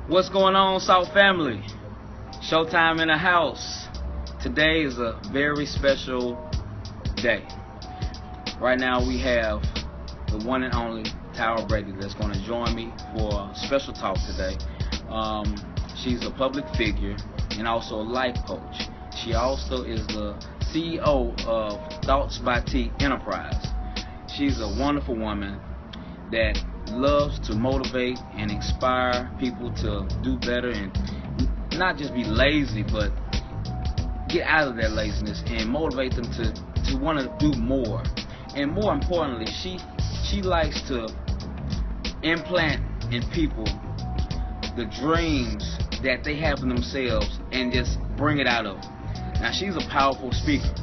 What's going on, South family? Showtime in the house. Today is a very special day. Right now we have the one and only Tara Brady that's going to join me for a special talk today. She's a public figure and also a life coach. She also is the CEO of ThoughtsbyT Enterprise. She's a wonderful woman that loves to motivate and inspire people to do better and not just be lazy, but get out of their laziness and motivate them to want to do more. And more importantly, she likes to implant in people the dreams that they have in themselves and just bring it out of them. Now, she's a powerful speaker.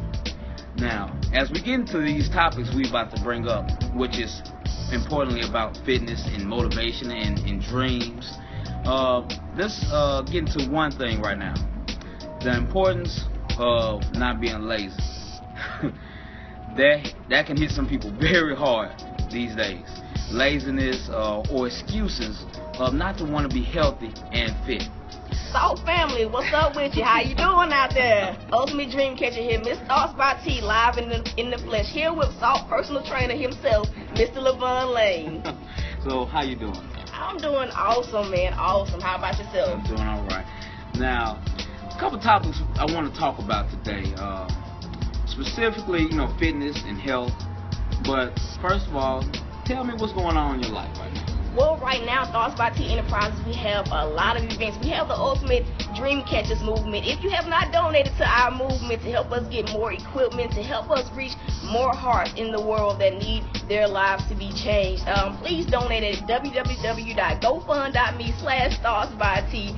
Now, as we get into these topics we about to bring up, which is importantly about fitness and motivation and dreams, let's get into one thing right now: the importance of not being lazy. that can hit some people very hard these days. Laziness or excuses of not to want to be healthy and fit. South family, what's up with you? How you doing out there? Ultimate Dream Catcher here, Miss ThoughtsbyT, live in the flesh, here with South personal trainer himself, Mr. Levon Lane. So, how you doing? I'm doing awesome, man. Awesome. How about yourself? I'm doing all right. Now, a couple topics I want to talk about today. Specifically, fitness and health. But first of all, tell me what's going on in your life right now. Well, right now, ThoughtsbyT Enterprises, we have a lot of events. We have the Ultimate Dream Catchers movement. If you have not donated to our movement to help us get more equipment, to help us reach more hearts in the world that need their lives to be changed, please donate at www.gofund.me/ThoughtsbyT.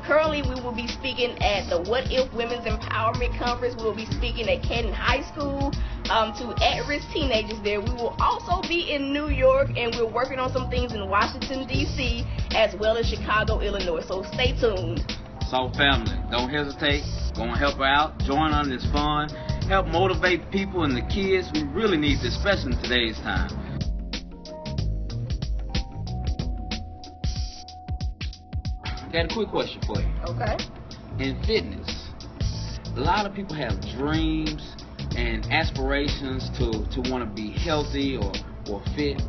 Currently, we will be speaking at the What If Women's Empowerment Conference. We will be speaking at Canton High School to at-risk teenagers there. We will also be in New York, and we're working on some things in Washington, D.C., as well as Chicago, Illinois. So stay tuned. So family, don't hesitate. Go and help her out. Join on this fun. Help motivate people and the kids. We really need this, especially in today's time. Got a quick question for you. Okay. In fitness, a lot of people have dreams and aspirations to want to be healthy or fit,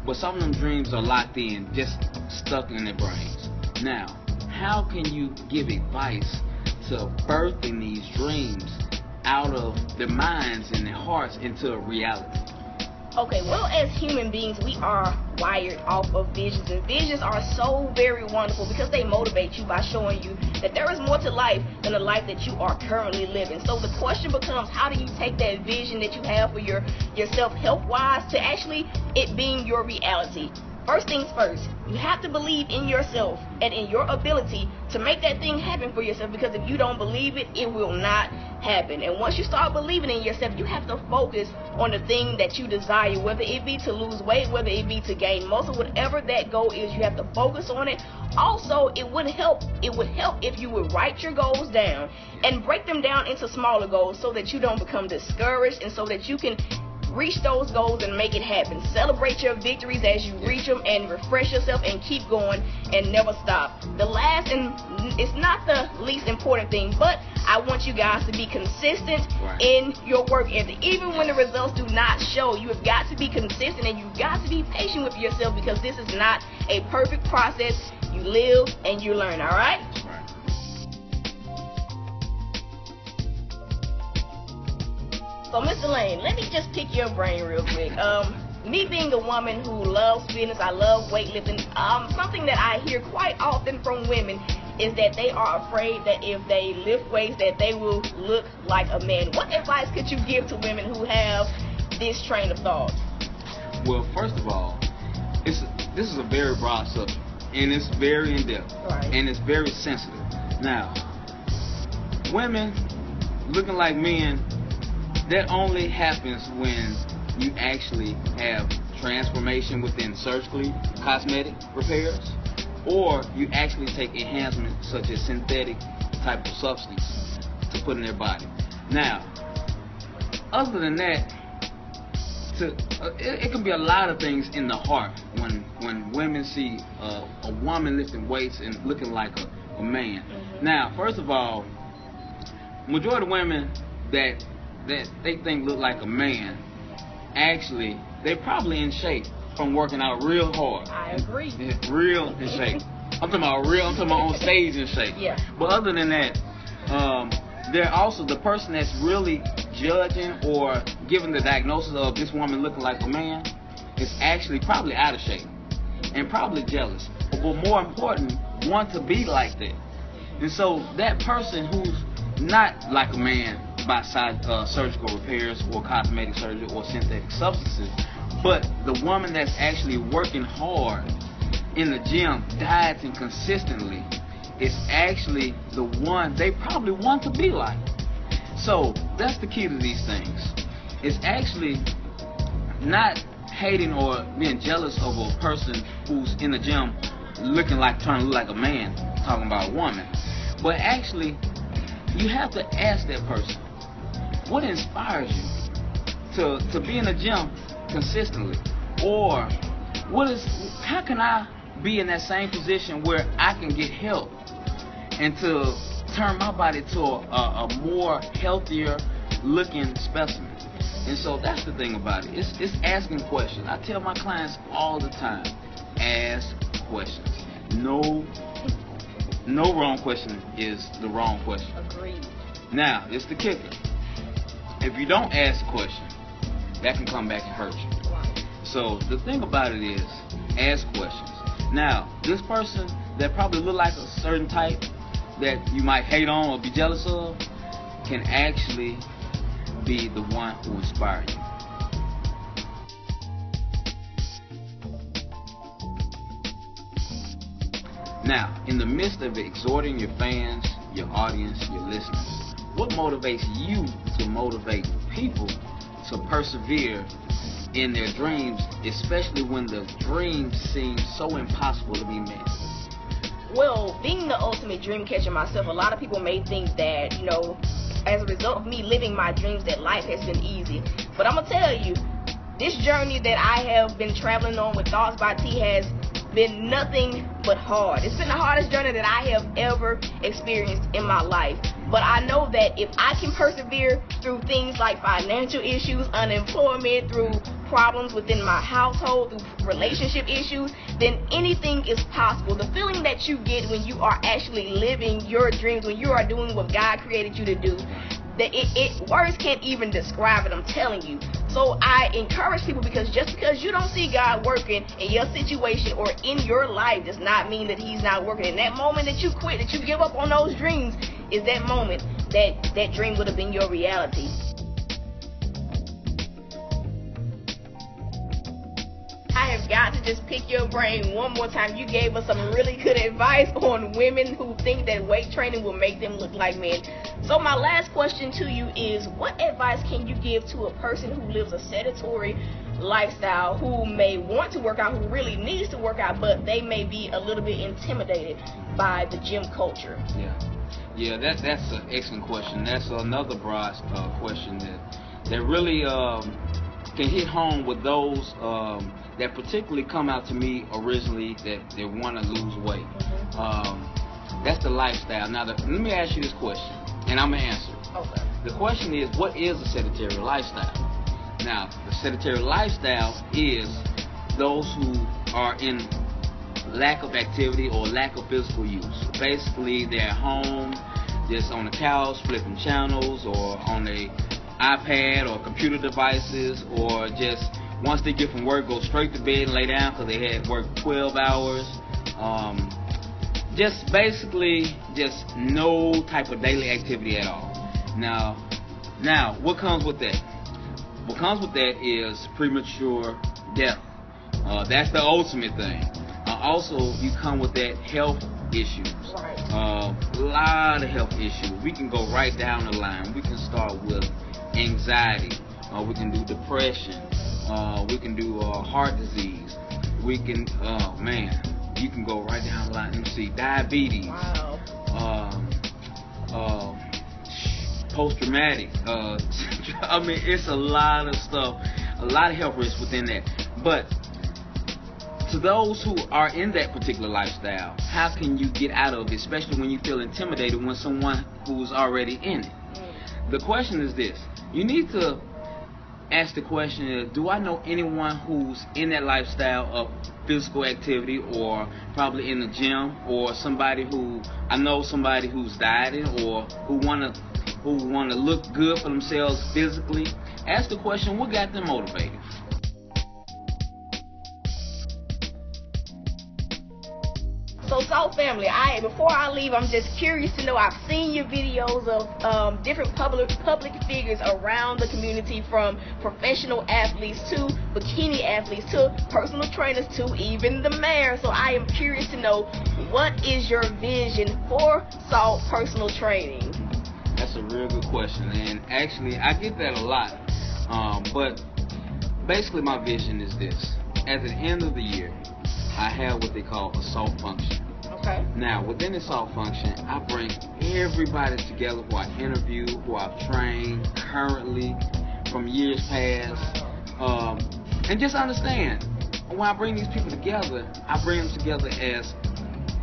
but some of them dreams are locked in, just stuck in their brains. Now, how can you give advice to birthing these dreams out of their minds and their hearts into a reality? Okay, well, as human beings, we are wired off of visions, and visions are so very wonderful because they motivate you by showing you that there is more to life than the life that you are currently living. So the question becomes, how do you take that vision that you have for yourself health-wise to actually it being your reality? First things first, you have to believe in yourself and in your ability to make that thing happen for yourself, because if you don't believe it, it will not happen. And once you start believing in yourself, you have to focus on the thing that you desire, whether it be to lose weight, whether it be to gain muscle, whatever that goal is, you have to focus on it. Also, it would help if you would write your goals down and break them down into smaller goals so that you don't become discouraged and so that you can reach those goals and make it happen. Celebrate your victories as you reach them and refresh yourself and keep going and never stop. The last, and it's not the least important thing, but I want you guys to be consistent in your work ethic. Even when the results do not show, you have got to be consistent and you've got to be patient with yourself, because this is not a perfect process. You live and you learn, all right? So, Mr. Lane, let me just pick your brain real quick. Me being a woman who loves fitness, I love weightlifting, something that I hear quite often from women is that they are afraid that if they lift weights that they will look like a man. What advice could you give to women who have this train of thought? Well, first of all, this is a very broad subject, and it's very in-depth, and it's very sensitive. Now, women looking like men, that only happens when you actually have transformation within surgically cosmetic repairs, or you actually take enhancements such as synthetic type of substance to put in their body. Now, other than that, it can be a lot of things in the heart when women see a woman lifting weights and looking like a man. Now, first of all, majority of women that they think look like a man, actually, they're probably in shape from working out real hard. I agree. Real in shape. I'm talking about on stage in shape. Yeah. But other than that, they're also the person that's really judging or giving the diagnosis of this woman looking like a man is actually probably out of shape and probably jealous. But more important, want to be like that. And so that person who's not like a man by surgical repairs or cosmetic surgery or synthetic substances, but the woman that's actually working hard in the gym, dieting consistently, is actually the one they probably want to be like. So that's the key to these things. It's actually not hating or being jealous of a person who's in the gym trying to look like a man, talking about a woman. But actually, you have to ask that person, what inspires you to be in the gym consistently? Or how can I be in that same position where I can get help and to turn my body to a more healthier looking specimen? And so that's the thing about it. It's asking questions. I tell my clients all the time, ask questions. No wrong question is the wrong question. Agreed. Now, it's the kicker. If you don't ask the question, that can come back and hurt you. Right. So the thing about it is, ask questions. Now, this person that probably look like a certain type that you might hate on or be jealous of can actually be the one who inspires you. Now, in the midst of exhorting your fans, your audience, your listeners, what motivates you to motivate people to persevere in their dreams, especially when the dreams seem so impossible to be met? Well, being the ultimate dream catcher myself, a lot of people may think that, as a result of me living my dreams, that life has been easy. But I'm going to tell you, this journey that I have been traveling on with ThoughtsbyT has been nothing but hard. It's been the hardest journey that I have ever experienced in my life. But I know that if I can persevere through things like financial issues, unemployment, through problems within my household, through relationship issues, then anything is possible. The feeling that you get when you are actually living your dreams, when you are doing what God created you to do, that words can't even describe it, I'm telling you. So I encourage people, because just because you don't see God working in your situation or in your life does not mean that He's not working. In that moment that you quit, that you give up on those dreams, is that moment that dream would have been your reality. I have got to just pick your brain one more time. You gave us some really good advice on women who think that weight training will make them look like men. So my last question to you is, what advice can you give to a person who lives a sedentary lifestyle, who may want to work out, who really needs to work out, but they may be a little bit intimidated by the gym culture? Yeah, that's an excellent question. That's another broad question that really can hit home with those that particularly come out to me originally that they want to lose weight. That's the lifestyle. Now, let me ask you this question, and I'm going to answer it. Okay. The question is, what is a sedentary lifestyle? Now, the sedentary lifestyle is those who are in lack of activity or lack of physical use. Basically, they're at home, just on the couch, flipping channels, or on a iPad or computer devices, or just once they get from work, go straight to bed and lay down because they had worked 12 hours. Just basically, just no type of daily activity at all. Now, what comes with that? What comes with that is premature death. That's the ultimate thing. Also, you come with that health issues. Right. A lot of health issues. We can go right down the line. We can start with anxiety. We can do depression. We can do heart disease. We can, you can go right down the line. Let me see, diabetes. Wow. Post-traumatic. I mean, it's a lot of stuff. a lot of health risks within that. But to those who are in that particular lifestyle, how can you get out of it, especially when you feel intimidated when someone who's already in it? The question is this. You need to ask the question, do I know anyone who's in that lifestyle of physical activity, or probably in the gym, or somebody who, I know somebody who's dieting, or who wanna look good for themselves physically? Ask the question, what got them motivated? So Salt family, before I leave, I'm just curious to know, I've seen your videos of different public figures around the community, from professional athletes to bikini athletes to personal trainers to even the mayor. So I am curious to know, what is your vision for Salt personal training? That's a real good question, and actually I get that a lot. But basically my vision is this. At the end of the year, I have what they call a SALT function. Okay. Now, within the SALT function, I bring everybody together who I interview, who I've trained currently from years past. And just understand, when I bring these people together, I bring them together as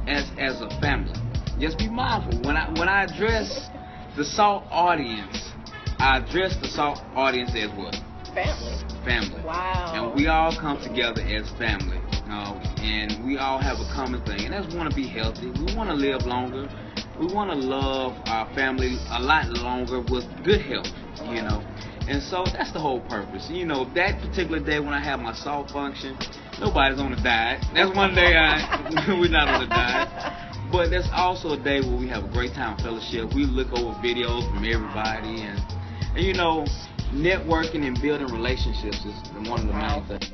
a family. Just be mindful. When I address the SALT audience, I address the SALT audience as what? Family. Wow. And we all come together as family. And we all have a common thing, and that's we want to be healthy. We want to live longer. We want to love our family a lot longer with good health, you know. And so that's the whole purpose. You know, that particular day when I have my SALT function, nobody's on a diet. That's one day we're not on a diet. But that's also a day where we have a great time fellowship. We look over videos from everybody, and you know, networking and building relationships is one of the main things.